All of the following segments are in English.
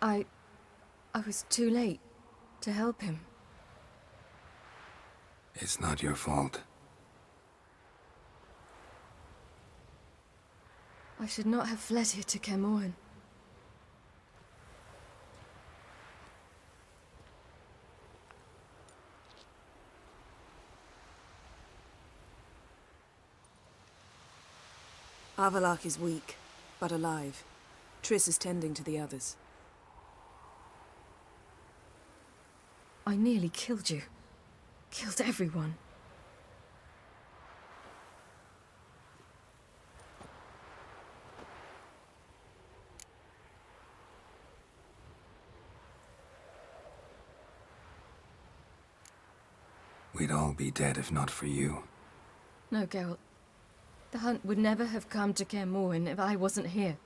I was too late to help him. It's not your fault. I should not have fled here to Kaer Morhen. Avallac'h is weak, but alive. Triss is tending to the others. I nearly killed you. Killed everyone. We'd all be dead if not for you. No, Geralt. The hunt would never have come to Kaer Morhen if I wasn't here.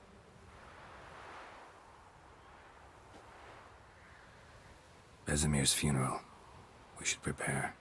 Vesemir's funeral. We should prepare.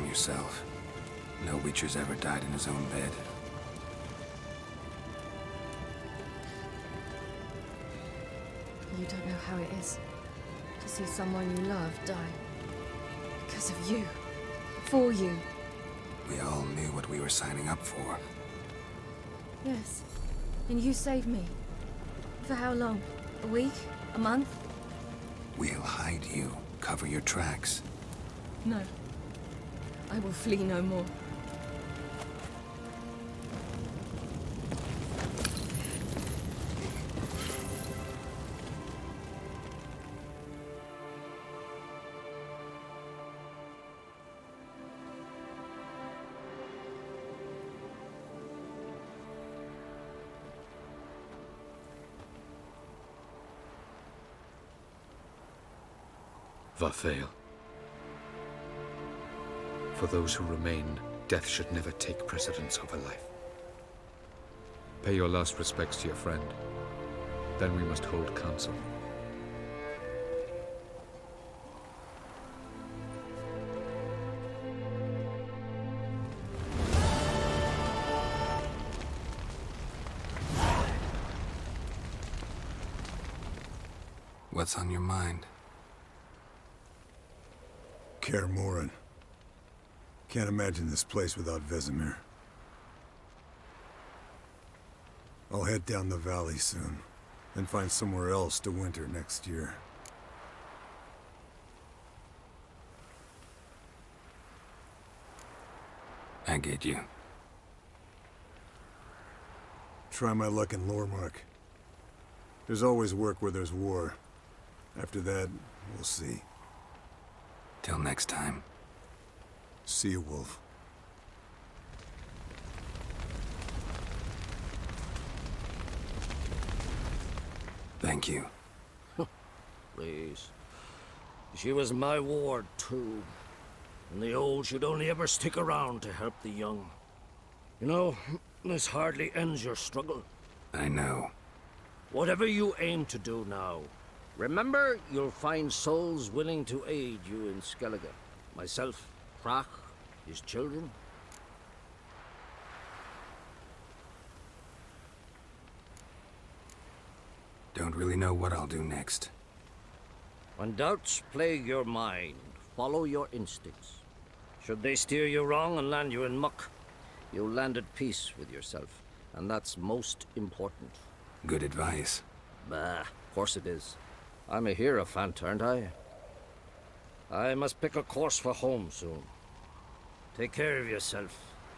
Yourself. No Witcher's ever died in his own bed. You don't know how it is to see someone you love die. Because of you. For you. We all knew what we were signing up for. Yes. And you saved me. For how long? A week? A month? We'll hide you. Cover your tracks. No. I will flee no more. Varthael. For those who remain, death should never take precedence over life. Pay your last respects to your friend. Then we must hold council. What's on your mind? Kaer Morhen. Can't imagine this place without Vesemir. I'll head down the valley soon. then find somewhere else to winter next year. I get you. Try my luck in Lormark. There's always work where there's war. After that, we'll see. Till next time. See you, Wolf. Thank you. Please. She was my ward, too. And the old should only ever stick around to help the young. You know, this hardly ends your struggle. I know. Whatever you aim to do now, remember you'll find souls willing to aid you in Skellige. Myself, Crach, his children. Don't really know what I'll do next. When doubts plague your mind, follow your instincts. Should they steer you wrong and land you in muck, you'll land at peace with yourself, and that's most important. Good advice. Bah, of course it is. I'm a hierophant, aren't I? I must pick a course for home soon. Take care of yourself,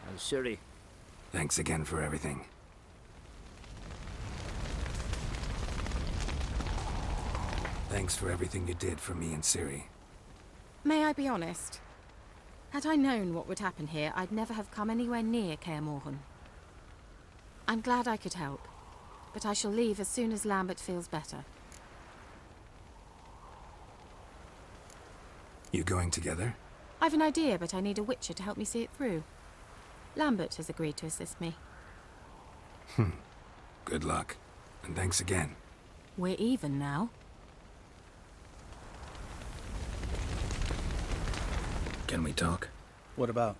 and Ciri. Thanks again for everything. Thanks for everything you did for me and Ciri. May I be honest? Had I known what would happen here, I'd never have come anywhere near Kaer Morhen. I'm glad I could help, but I shall leave as soon as Lambert feels better. You going together? I've an idea, but I need a Witcher to help me see it through. Lambert has agreed to assist me. Good luck. And thanks again. We're even now. Can we talk? What about?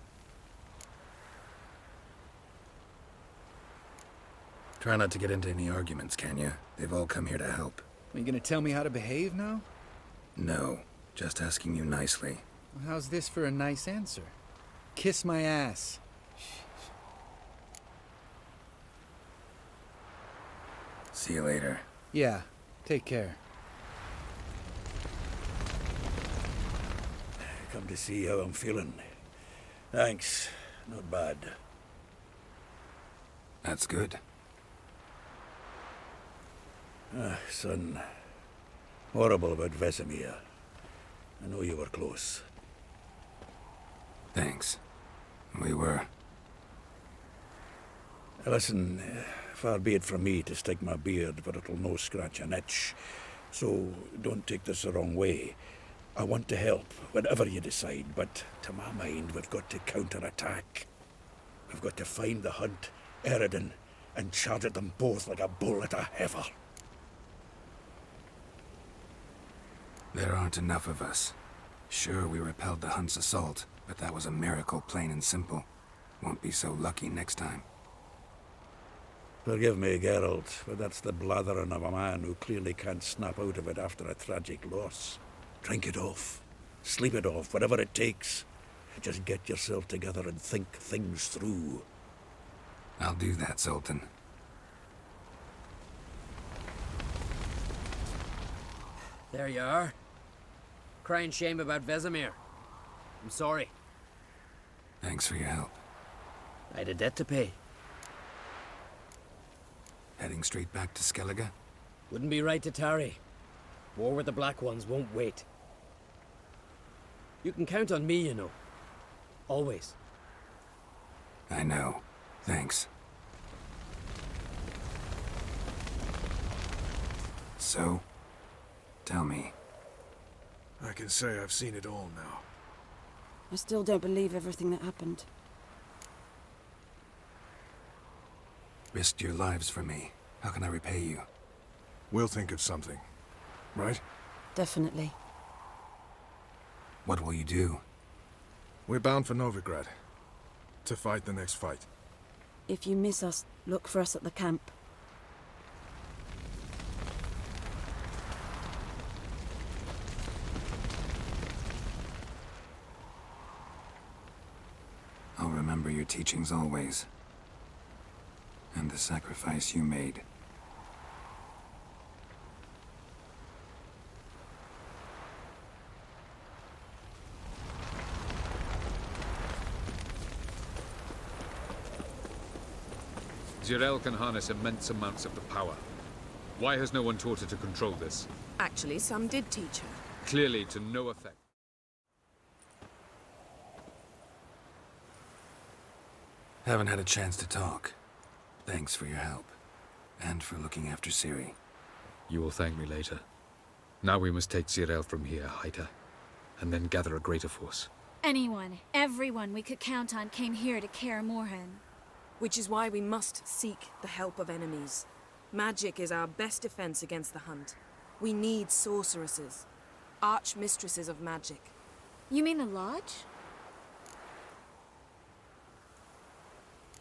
Try not to get into any arguments, can you? They've all come here to help. Are you gonna tell me how to behave now? No, just asking you nicely. Well, how's this for a nice answer? Kiss my ass. See you later. Yeah, take care. Come to see how I'm feeling. Thanks. Not bad. That's good. Son. Horrible about Vesemir. I know you were close. Thanks. We were. Listen, far be it from me to stick my beard, but it'll no scratch an itch. So don't take this the wrong way. I want to help, whatever you decide, but to my mind, we've got to counterattack. We've got to find the Hunt, Eredin, and charge at them both like a bull at a heifer. There aren't enough of us. Sure, we repelled the Hunt's assault, but that was a miracle, plain and simple. Won't be so lucky next time. Forgive me, Geralt, but that's the blathering of a man who clearly can't snap out of it after a tragic loss. Drink it off. Sleep it off, whatever it takes. Just get yourself together and think things through. I'll do that, Sultan. There you are. Crying shame about Vesemir. I'm sorry. Thanks for your help. I had a debt to pay. Heading straight back to Skellige? Wouldn't be right to tarry. War with the Black Ones won't wait. You can count on me, you know. Always. I know. Thanks. So, tell me. I can say I've seen it all now. I still don't believe everything that happened. Risked your lives for me. How can I repay you? We'll think of something. Right? Definitely. What will you do? We're bound for Novigrad. To fight the next fight. If you miss us, look for us at the camp. I'll remember your teachings always. And the sacrifice you made. Zirael can harness immense amounts of the power. Why has no one taught her to control this? Actually, some did teach her. Clearly to no effect. Haven't had a chance to talk. Thanks for your help. And for looking after Ciri. You will thank me later. Now we must take Zirael from here, Haida, and then gather a greater force. Anyone, everyone we could count on came here to Kaer Morhen. Which is why we must seek the help of enemies. Magic is our best defense against the Hunt. We need sorceresses. Archmistresses of magic. You mean the Lodge?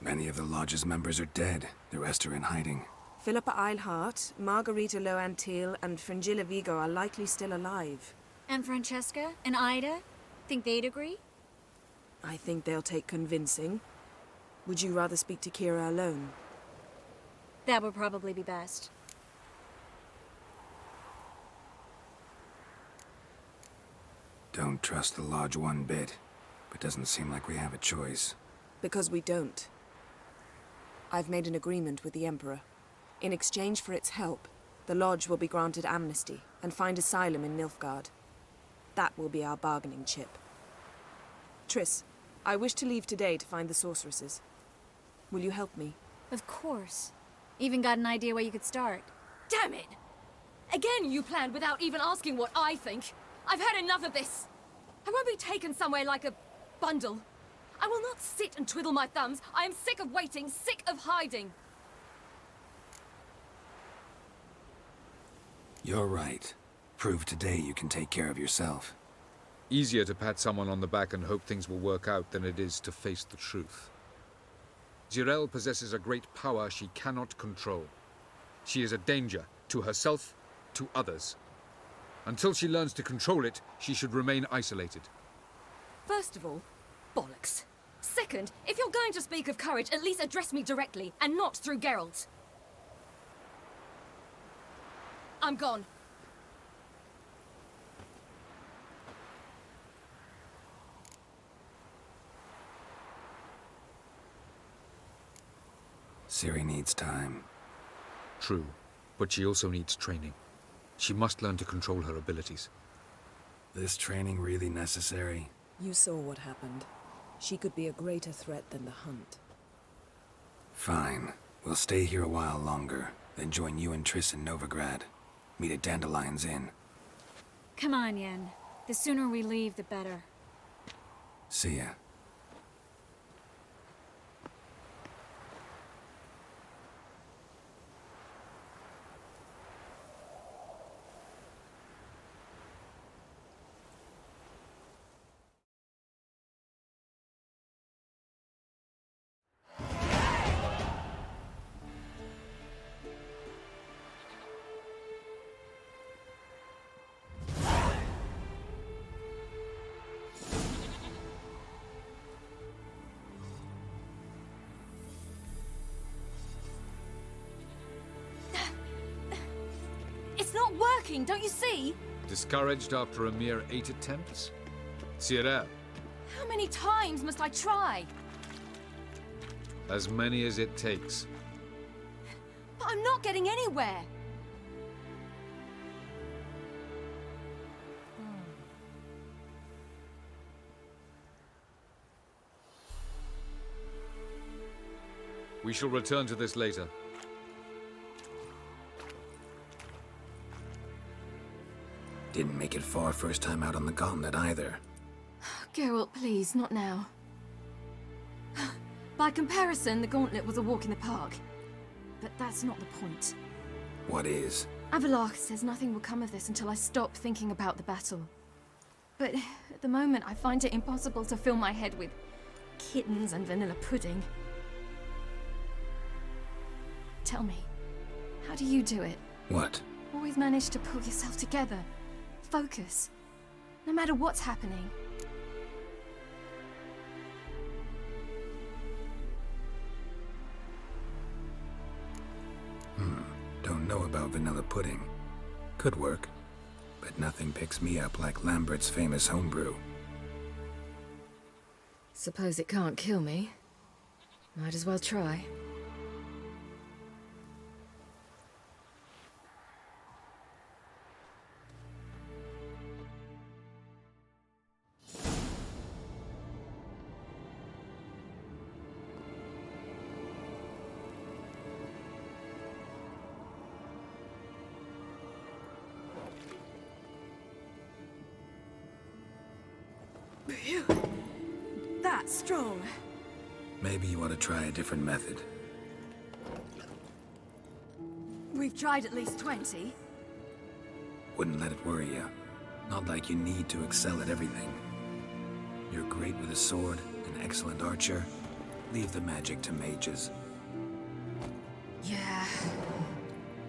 Many of the Lodge's members are dead. The rest are in hiding. Philippa Eilhart, Margarita Loantil, and Fringilla Vigo are likely still alive. And Francesca? And Ida? Think they'd agree? I think they'll take convincing. Would you rather speak to Kira alone? That would probably be best. Don't trust the Lodge one bit, but doesn't seem like we have a choice. Because we don't. I've made an agreement with the Emperor. In exchange for its help, the Lodge will be granted amnesty and find asylum in Nilfgaard. That will be our bargaining chip. Triss, I wish to leave today to find the sorceresses. Will you help me? Of course. Even got an idea where you could start. Damn it! Again you planned without even asking what I think. I've had enough of this. I won't be taken somewhere like a bundle. I will not sit and twiddle my thumbs. I am sick of waiting, sick of hiding. You're right. Prove today you can take care of yourself. Easier to pat someone on the back and hope things will work out than it is to face the truth. Zirael possesses a great power she cannot control. She is a danger to herself, to others. Until she learns to control it, she should remain isolated. First of all, bollocks. Second, if you're going to speak of courage, at least address me directly, and not through Geralt. I'm gone. Ciri needs time. True, but she also needs training. She must learn to control her abilities. This training really necessary? You saw what happened. She could be a greater threat than the Hunt. Fine. We'll stay here a while longer, then join you and Triss in Novigrad. Meet at Dandelion's Inn. Come on, Yen. The sooner we leave, the better. See ya. It's not working, don't you see? Discouraged after a mere 8 attempts? Zirael, How many times must I try? as many as it takes. But I'm not getting anywhere. We shall return to this later. Didn't make it far first time out on the gauntlet either. Geralt, please, not now. By comparison, the gauntlet was a walk in the park. But that's not the point. What is? Avallac'h says nothing will come of this until I stop thinking about the battle. But at the moment, I find it impossible to fill my head with kittens and vanilla pudding. Tell me, how do you do it? What? Always manage to pull yourself together. Focus. No matter what's happening. Don't know about vanilla pudding. Could work. But nothing picks me up like Lambert's famous homebrew. Suppose it can't kill me. Might as well try. that strong? Maybe you ought to try a different method. We've tried at least 20. Wouldn't let it worry you. Not like you need to excel at everything. You're great with a sword, an excellent archer. Leave the magic to mages. Yeah.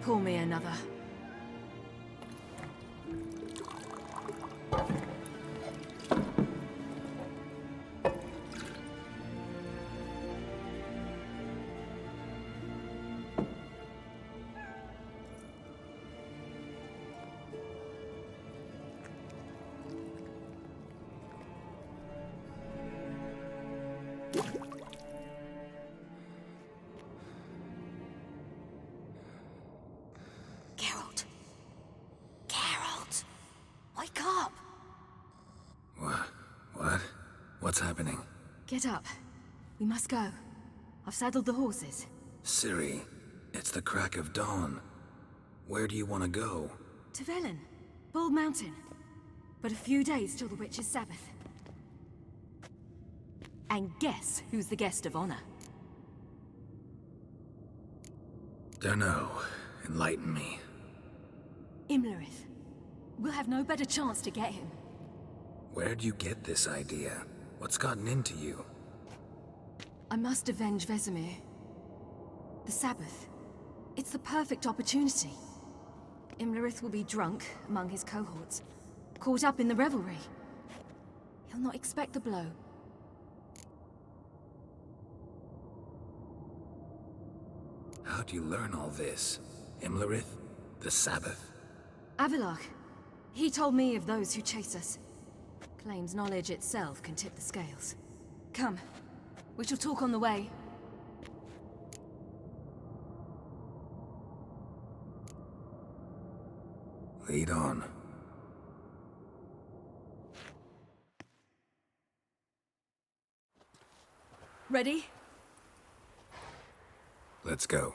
Pour me another. Geralt. Geralt. Wake up. What? What's happening? Get up. We must go. I've saddled the horses. Ciri, it's the crack of dawn. Where do you want to go? To Velen. Bald Mountain. But a few days till the Witch's Sabbath. And guess who's the guest of honor? Dunno. Enlighten me. Imlerith. We'll have no better chance to get him. Where'd you get this idea? What's gotten into you? I must avenge Vesemir. The Sabbath. It's the perfect opportunity. Imlerith will be drunk among his cohorts, caught up in the revelry. He'll not expect the blow. How'd you learn all this? Imlerith? The Sabbath? Avilark. He told me of those who chase us. Claims knowledge itself can tip the scales. Come. We shall talk on the way. Lead on. Ready? Let's go.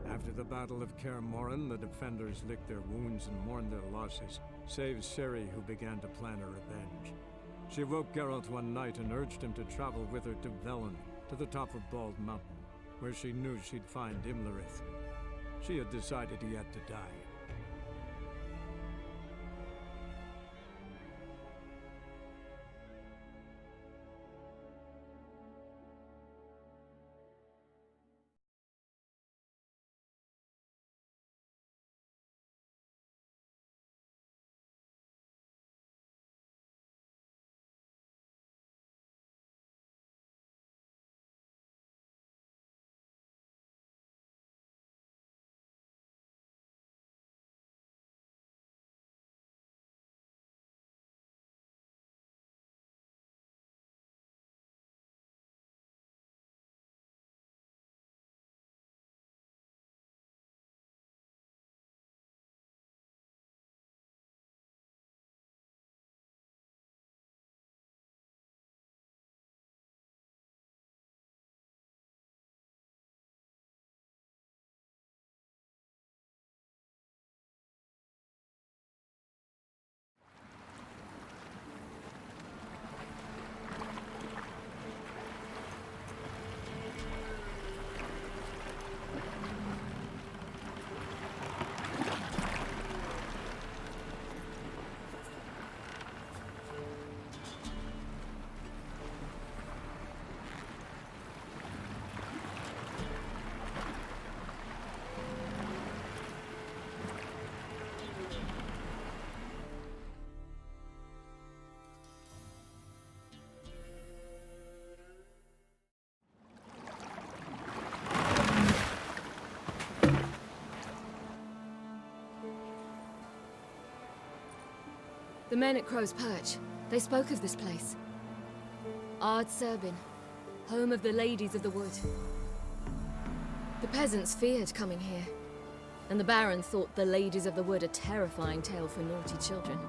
After the Battle of Kaer Morhen, the defenders licked their wounds and mourned their losses, save Ciri, who began to plan her revenge. She woke Geralt one night and urged him to travel with her to Velen, to the top of Bald Mountain, where she knew she'd find Imlerith. She had decided he had to die. The men at Crow's Perch, they spoke of this place. Ard Serbin, home of the Ladies of the Wood. The peasants feared coming here, and the Baron thought the Ladies of the Wood a terrifying tale for naughty children.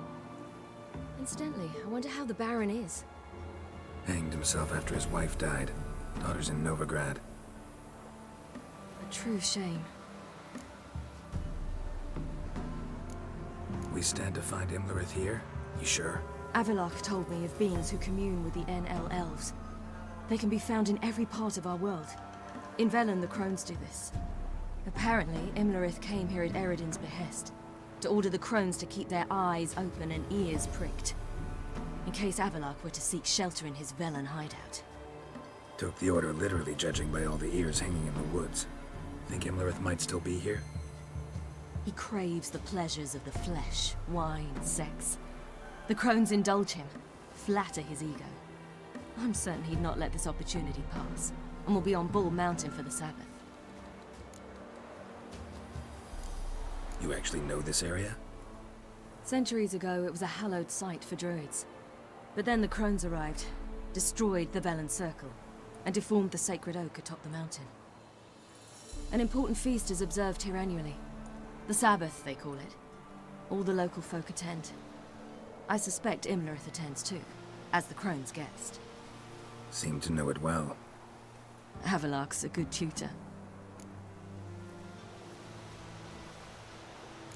Incidentally, I wonder how the Baron is. Hanged himself after his wife died. Daughter's in Novigrad. A true shame. We stand to find Imlerith here? You sure? Avalok told me of beings who commune with the NL elves. They can be found in every part of our world. In Velen, the crones do this. Apparently, Imlerith came here at Eredin's behest, to order the crones to keep their eyes open and ears pricked, in case Avalok were to seek shelter in his Velen hideout. Took the order literally, judging by all the ears hanging in the woods. Think Imlerith might still be here? He craves the pleasures of the flesh, wine, sex. The crones indulge him, flatter his ego. I'm certain he'd not let this opportunity pass, and will be on Bull Mountain for the Sabbath. You actually know this area? Centuries ago, it was a hallowed site for druids. But then the crones arrived, destroyed the Velen Circle, and deformed the sacred oak atop the mountain. An important feast is observed here annually. The Sabbath, they call it. All the local folk attend. I suspect Imlerith attends too, as the crone's guest. Seem to know it well. Avalok's a good tutor.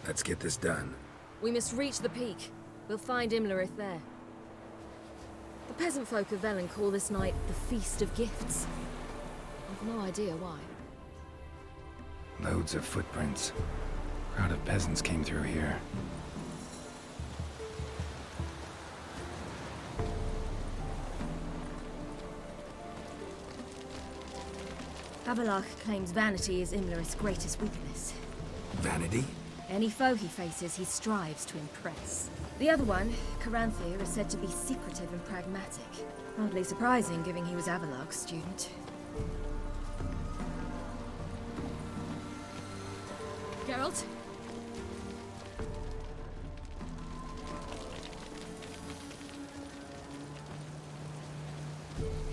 Let's get this done. We must reach the peak. We'll find Imlerith there. The peasant folk of Velen call this night the Feast of Gifts. I've no idea why. Loads of footprints. Crowd of peasants came through here. Avalok claims vanity is Imlerith's greatest weakness. Vanity? Any foe he faces, he strives to impress. The other one, Caranthir, is said to be secretive and pragmatic. Hardly surprising, given he was Avalok's student. Geralt?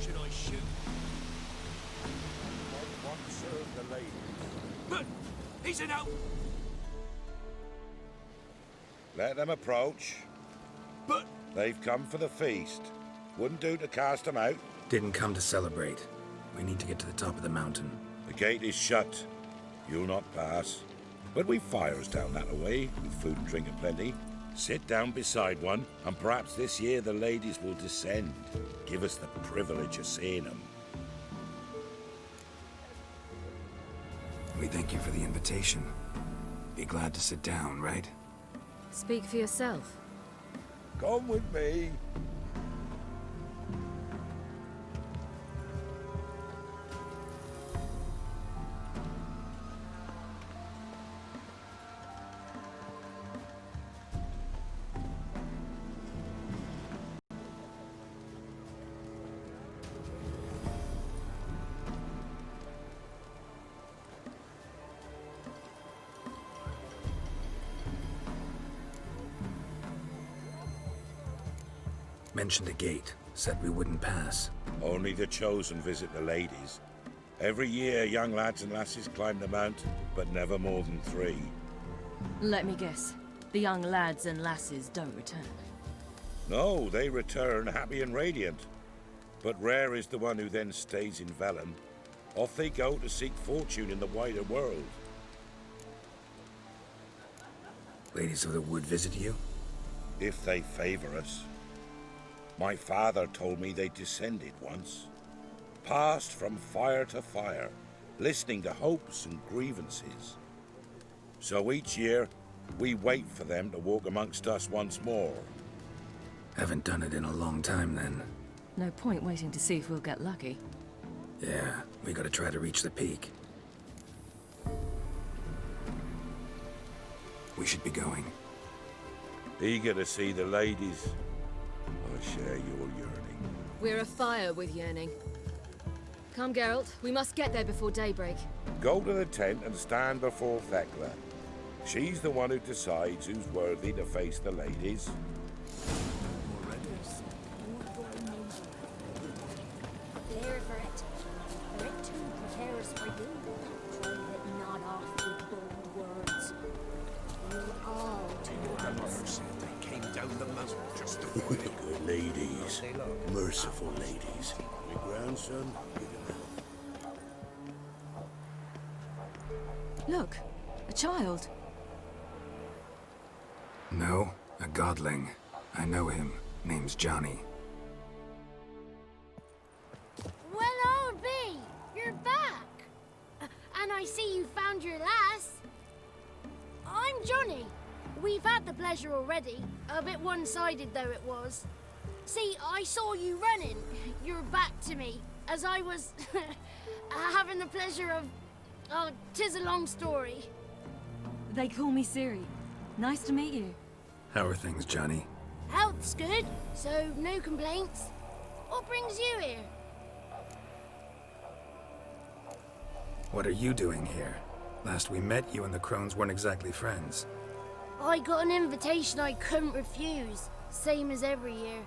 Should I shoot? I want to serve the lady. But he's in out. Let them approach. But they've come for the feast. Wouldn't do to cast them out. Didn't come to celebrate. We need to get to the top of the mountain. The gate is shut. You'll not pass. But we've fires down that way, with food and drink aplenty. Sit down beside one, and perhaps this year the ladies will descend. Give us the privilege of seeing them. We thank you for the invitation. Be glad to sit down, right? Speak for yourself. Come with me. Mentioned a gate. Said we wouldn't pass. Only the chosen visit the ladies. Every year, young lads and lasses climb the mount, but never more than 3. Let me guess. The young lads and lasses don't return. No, they return happy and radiant. But rare is the one who then stays in Velen. Off they go to seek fortune in the wider world. Ladies of the Wood visit you? If they favor us. My father told me they descended once. Passed from fire to fire, listening to hopes and grievances. So each year, we wait for them to walk amongst us once more. Haven't done it in a long time, then. No point waiting to see if we'll get lucky. Yeah, we gotta try to reach the peak. We should be going. Eager to see the ladies. I share your yearning. We're afire with yearning. Come, Geralt. We must get there before daybreak. Go to the tent and stand before Thekla. She's the one who decides who's worthy to face the ladies. There for it. For it too prepares for you. Trade it not off with bold words. You all They came down the mountain just to avoid it. Good ladies. Merciful ladies. My grandson, Look, a child. No, a godling. I know him. Name's Johnny. Well, old B, you're back. And I see you found your lass. I'm Johnny. We've had the pleasure already. A bit one-sided though it was. See, I saw you running. Your back to me. As I was having the pleasure of... Oh, 'tis a long story. They call me Ciri. Nice to meet you. How are things, Johnny? Health's good, so no complaints. What brings you here? What are you doing here? Last we met, you and the Crones weren't exactly friends. I got an invitation I couldn't refuse, same as every year.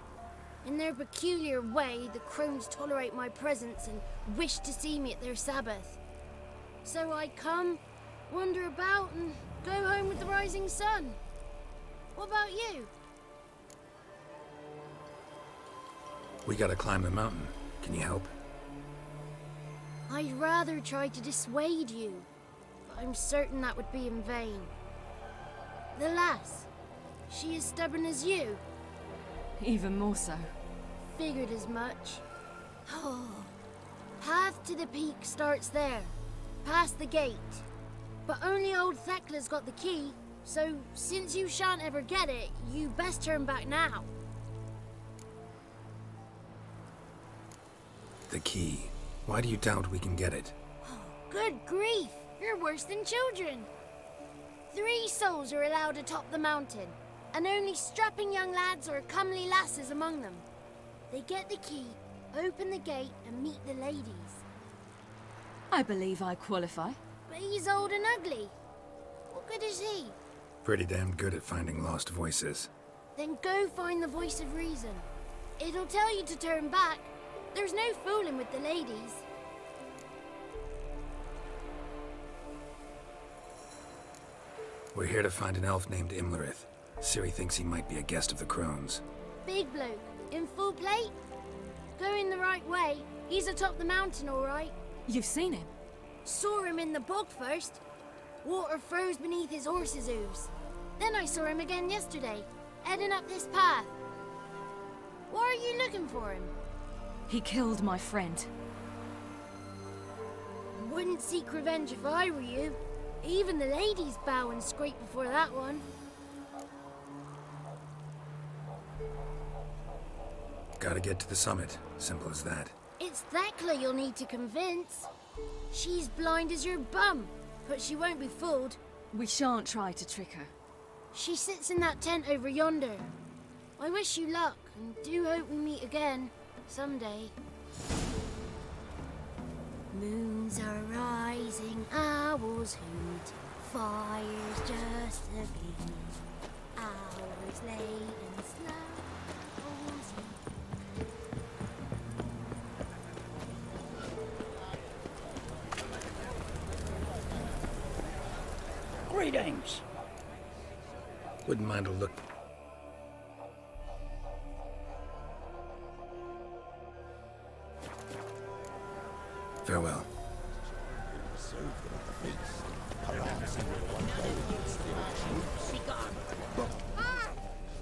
In their peculiar way, the Crones tolerate my presence and wish to see me at their Sabbath. So I come, wander about, and go home with the rising sun. What about you? We gotta climb the mountain. Can you help? I'd rather try to dissuade you, but I'm certain that would be in vain. The lass, she as stubborn as you? Even more so. Figured as much. Oh, path to the peak starts there, past the gate. But only old Thekla's got the key, so since you shan't ever get it, you best turn back now. The key. Why do you doubt we can get it? Good grief, you're worse than children. 3 souls are allowed atop the mountain, and only strapping young lads or comely lasses among them. They get the key, open the gate, and meet the ladies. I believe I qualify. But he's old and ugly. What good is he? Pretty damn good at finding lost voices. Then go find the voice of reason. It'll tell you to turn back. There's no fooling with the ladies. We're here to find an elf named Imlerith. Ciri thinks he might be a guest of the Crones. Big bloke, in full plate? Going the right way. He's atop the mountain, all right. You've seen him? Saw him in the bog first. Water froze beneath his horse's hooves. Then I saw him again yesterday, heading up this path. Why are you looking for him? He killed my friend. Wouldn't seek revenge if I were you. Even the ladies bow and scrape before that one. Gotta get to the summit. Simple as that. It's Thekla you'll need to convince. She's blind as your bum, but she won't be fooled. We shan't try to trick her. She sits in that tent over yonder. I wish you luck, and do hope we meet again, someday. Moons are rising, owls hoot, fire's just a gleam. Hours late and slow. Greetings. Wouldn't mind a look. Farewell.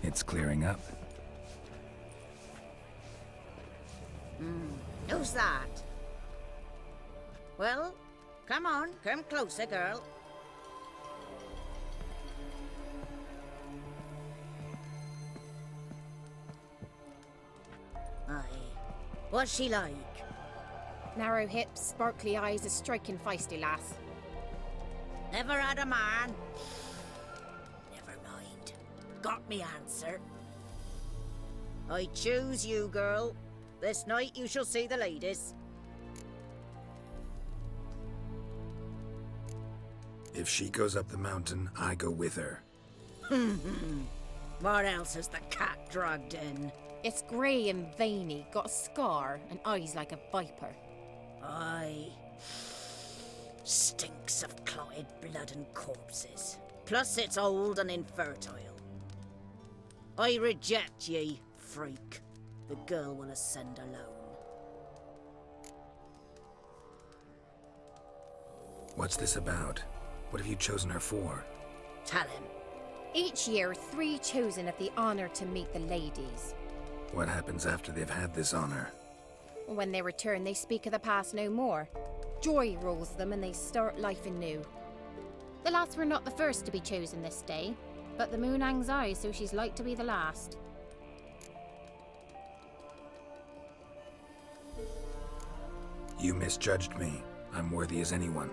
It's clearing up. Who's that? Well, come on, come closer, girl. Aye. What's she like? Narrow hips, sparkly eyes, a striking feisty lass. Never had a man. Never mind. Got me answer. I choose you, girl. This night you shall see the ladies. If she goes up the mountain, I go with her. What else has the cat dragged in? It's grey and veiny, got a scar, and eyes like a viper. Aye. Stinks of clotted blood and corpses. Plus it's old and infertile. I reject ye, freak. The girl will ascend alone. What's this about? What have you chosen her for? Tell him. Each year, 3 chosen have the honour to meet the ladies. What happens after they've had this honor? When they return, they speak of the past no more. Joy rules them and they start life anew. The lads were not the first to be chosen this day, but the moon hangs high, so she's like to be the last. You misjudged me. I'm worthy as anyone.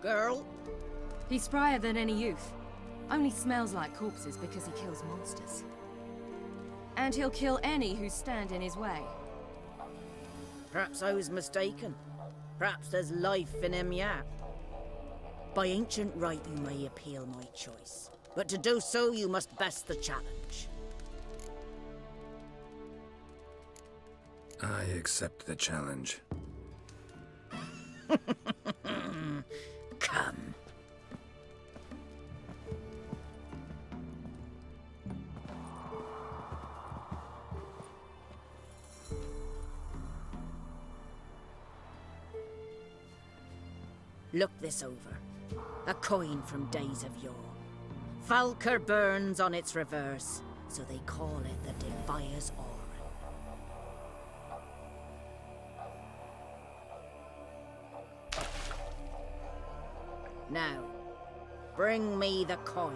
Girl? He's sprier than any youth. Only smells like corpses because he kills monsters. And he'll kill any who stand in his way. Perhaps I was mistaken. Perhaps there's life in him yet. By ancient right, you may appeal my choice. But to do so, you must best the challenge. I accept the challenge. Come. Look this over. A coin from days of yore. Falker burns on its reverse, so they call it the Defier's Aura. Now, bring me the coin.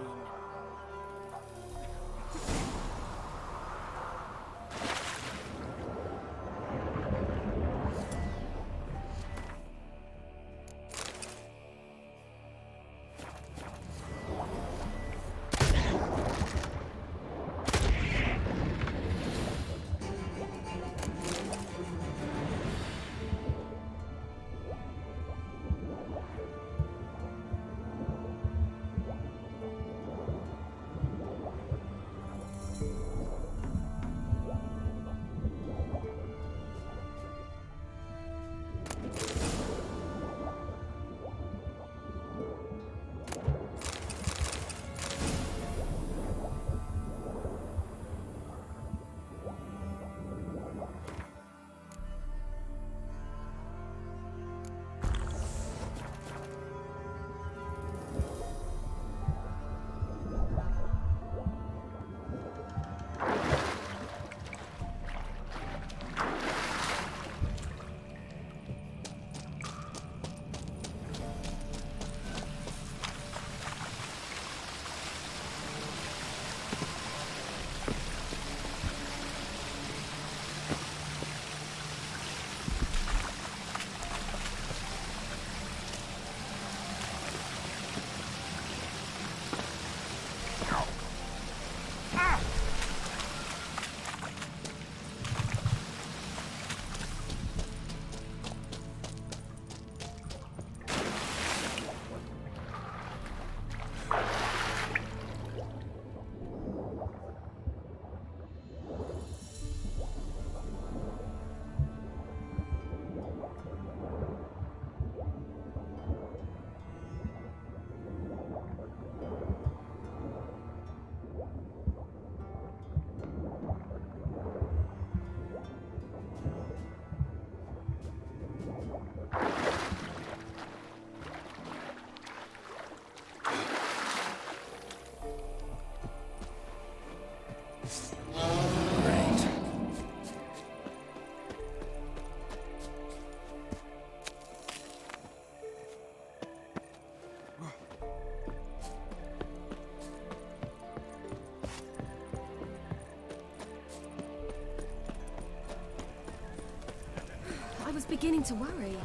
I was beginning to worry.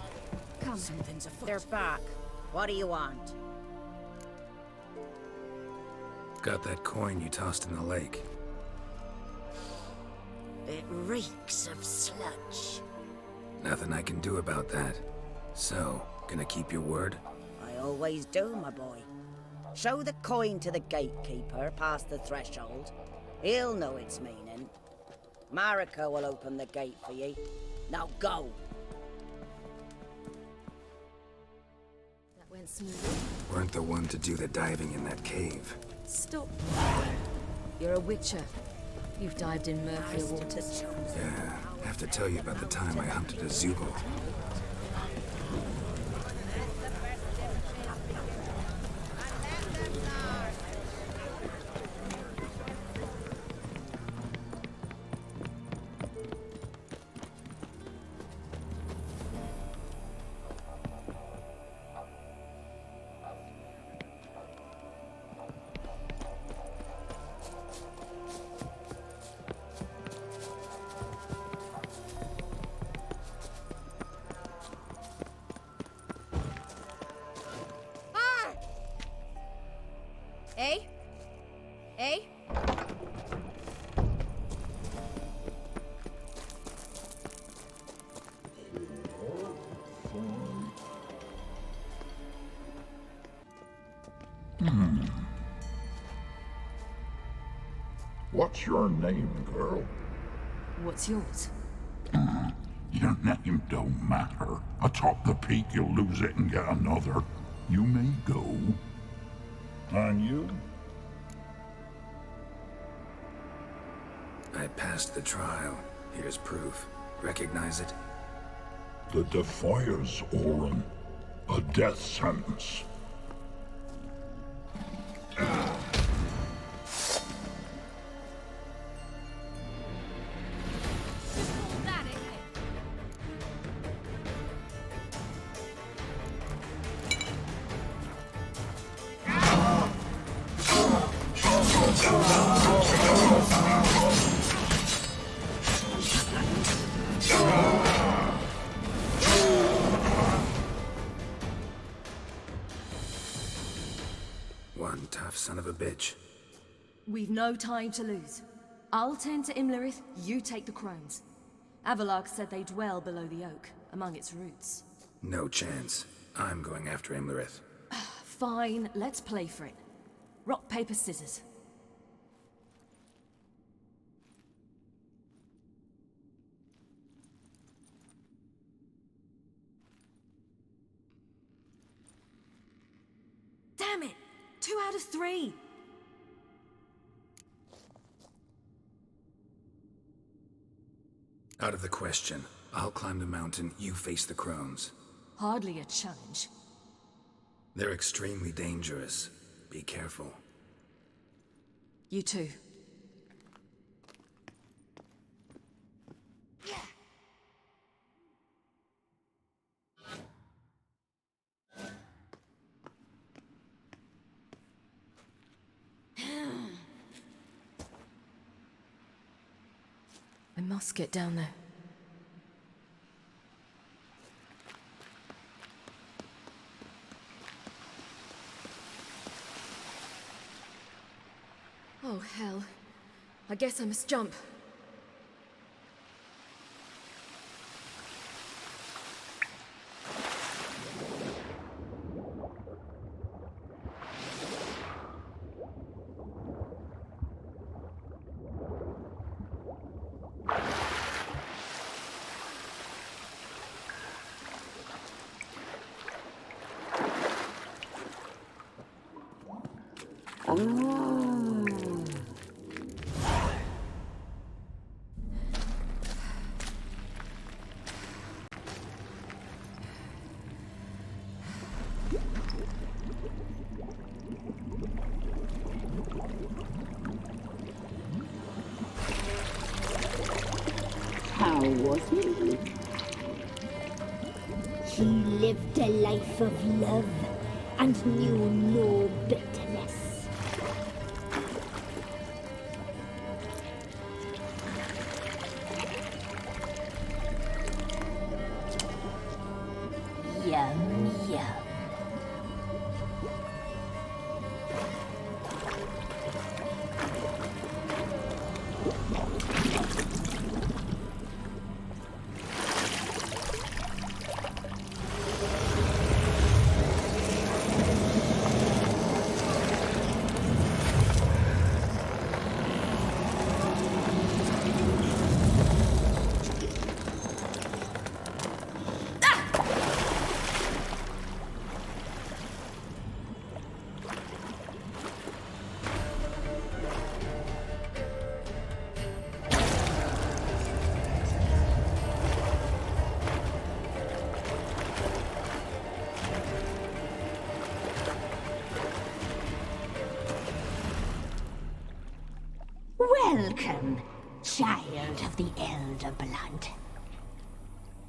Come. Something's afoot. They're back. What do you want? Got that coin you tossed in the lake. It reeks of sludge. Nothing I can do about that. So, gonna keep your word? I always do, my boy. Show the coin to the gatekeeper past the threshold. He'll know its meaning. Marika will open the gate for ye. Now go. That went smoothly. Weren't the one to do the diving in that cave. Stop. You're a witcher. You've dived in murkier waters. Yeah, I have to tell you about the time I hunted a Zeugle. What's your name, girl? What's yours? Your name don't matter. Atop the peak, you'll lose it and get another. You may go. And you? I passed the trial. Here's proof. Recognize it? The Defiers, Orin. A death sentence. One tough son of a bitch. We've no time to lose. I'll tend to Imlerith, you take the crones. Avalark said they dwell below the oak, among its roots. No chance. I'm going after Imlerith. Fine, let's play for it. Rock, paper, scissors. Damn it! 2 out of 3! Out of the question. I'll climb the mountain, you face the crones. Hardly a challenge. They're extremely dangerous. Be careful. You too. I must get down there. Oh, hell. I guess I must jump. How was he? He lived a life of love and knew no bitterness. Yum, yum. Welcome, child of the Elder Blood.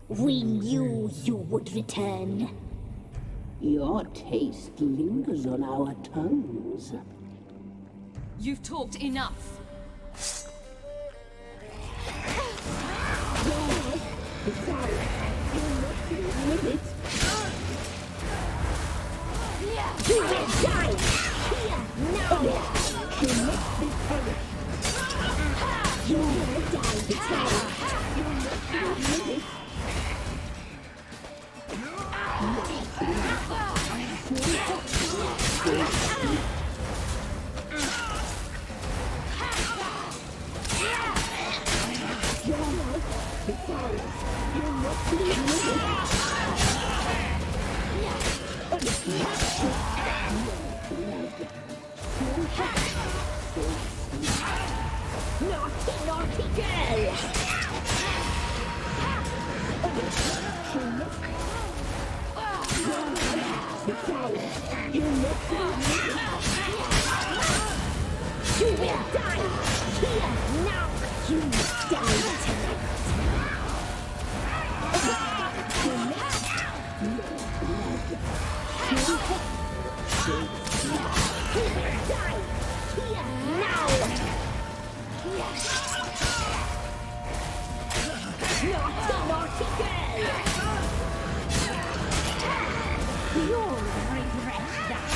We knew you would return. Your taste lingers on our tongues. You've talked enough. You will die here now! You must be punished. You will die betrayed. You must be punished. Naughty, naughty girl! You will die here now! You must die tonight! You will die here now! Naughty, naughty girl! You'll regret that!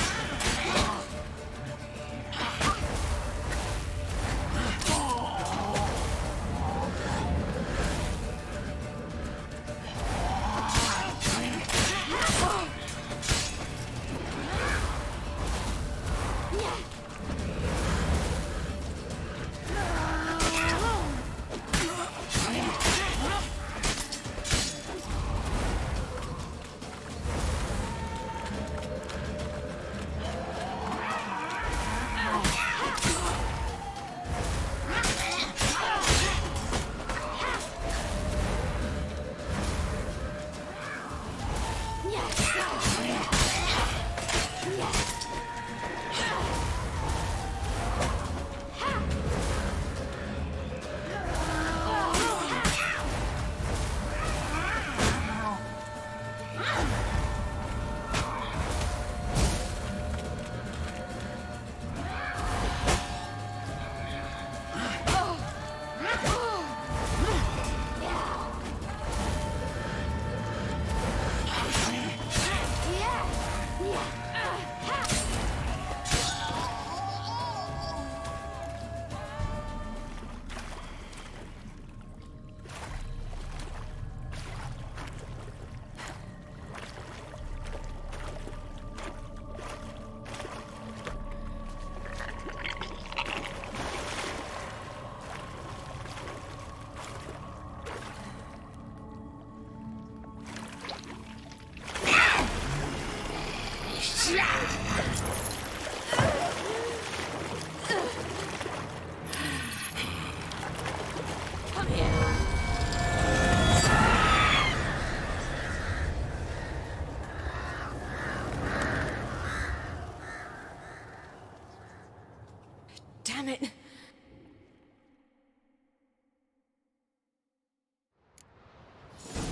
Damn it!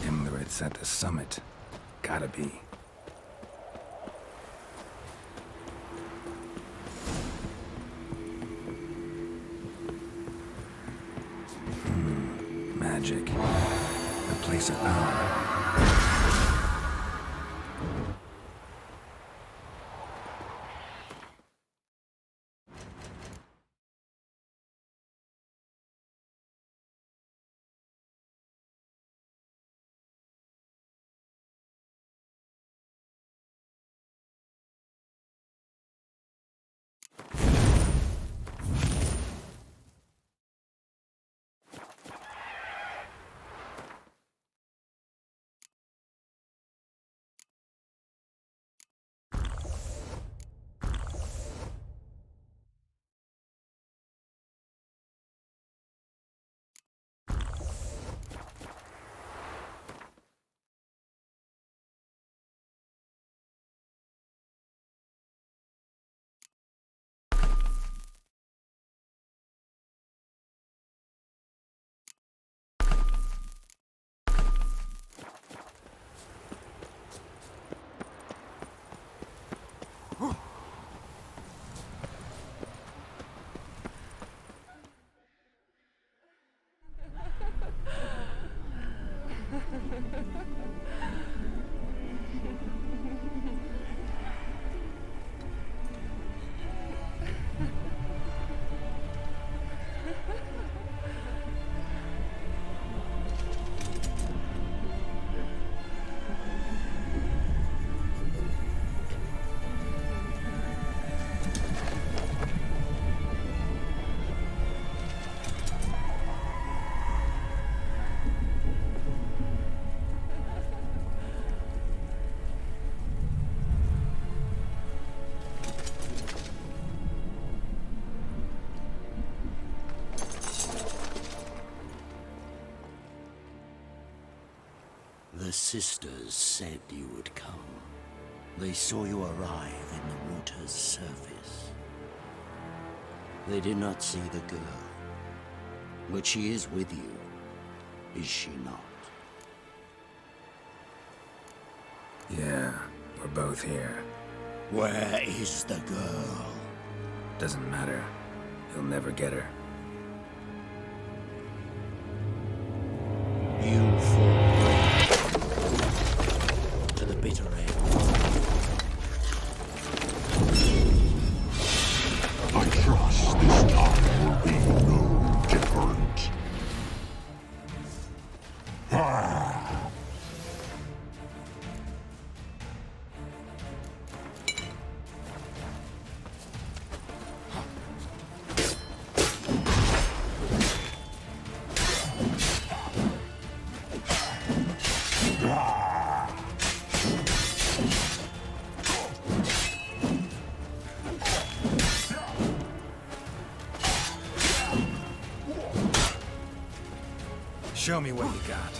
Imlerith's at the summit. Gotta be. Magic. The place of power. sisters said you would come. They saw you arrive in the water's surface. They did not see the girl. But she is with you, is she not? Yeah, we're both here. Where is the girl? Doesn't matter. You'll never get her. You fall to the bitter end. I trust this time will be no different. Show me what you got.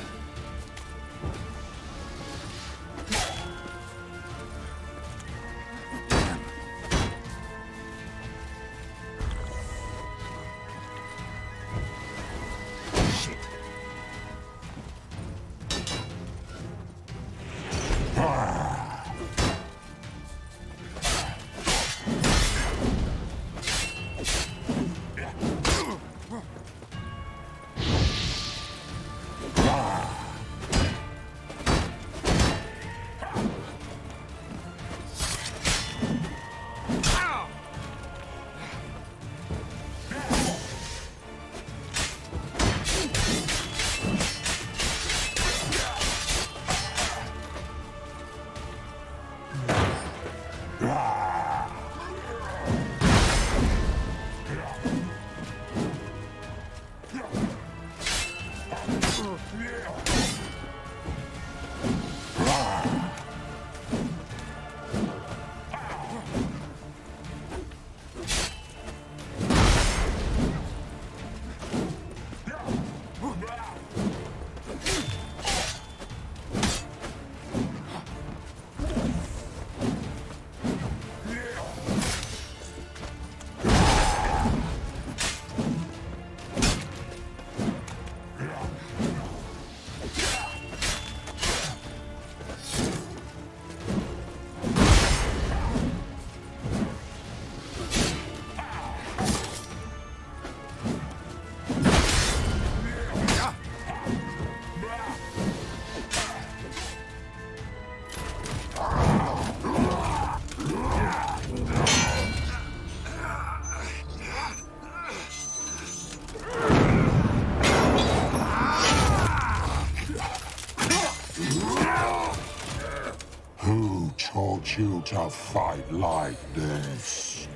Who taught you to fight like this?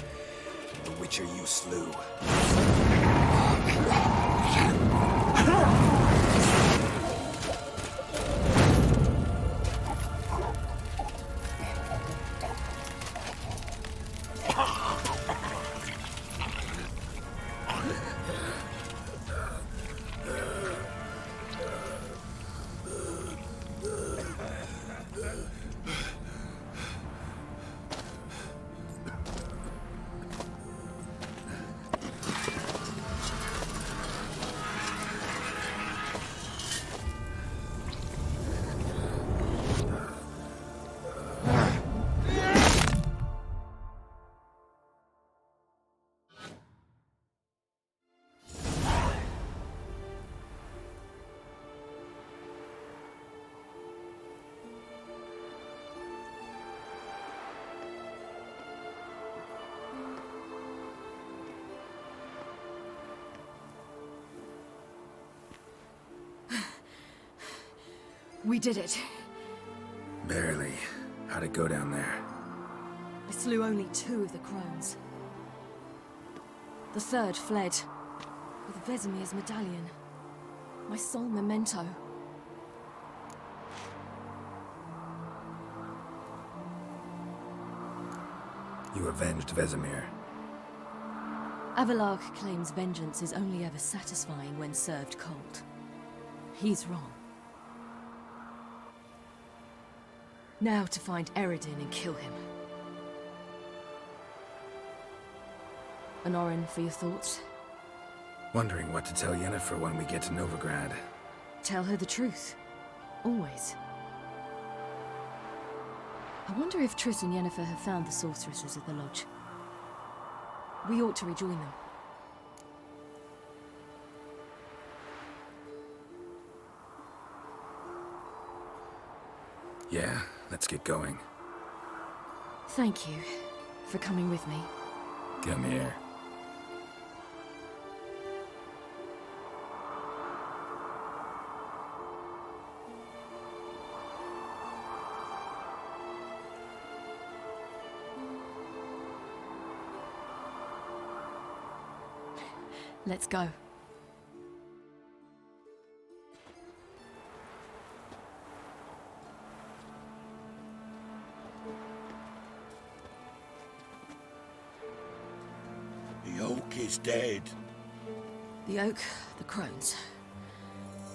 The Witcher you slew. We did it. Barely. How'd it go down there? I slew only 2 of the crones. The third fled with Vesemir's medallion. My sole memento. You avenged Vesemir. Avalark claims vengeance is only ever satisfying when served cold. He's wrong. Now to find Eredin and kill him. Honorin, for your thoughts? Wondering what to tell Yennefer when we get to Novigrad. Tell her the truth. Always. I wonder if Triss and Yennefer have found the sorceresses at the lodge. We ought to rejoin them. Yeah, let's get going. Thank you for coming with me. Come here. Let's go. The oak is dead. The oak, the crones.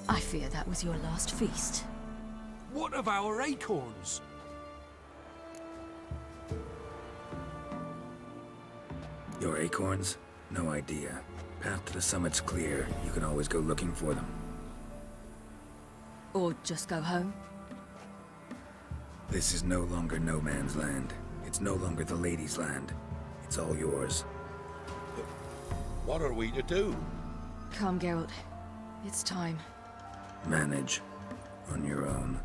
I fear that was your last feast. What of our acorns? Your acorns? No idea. Path to the summit's clear. You can always go looking for them. Or just go home. This is no longer no man's land. It's no longer the lady's land. It's all yours. What are we to do? Come, Geralt. It's time. Manage. On your own.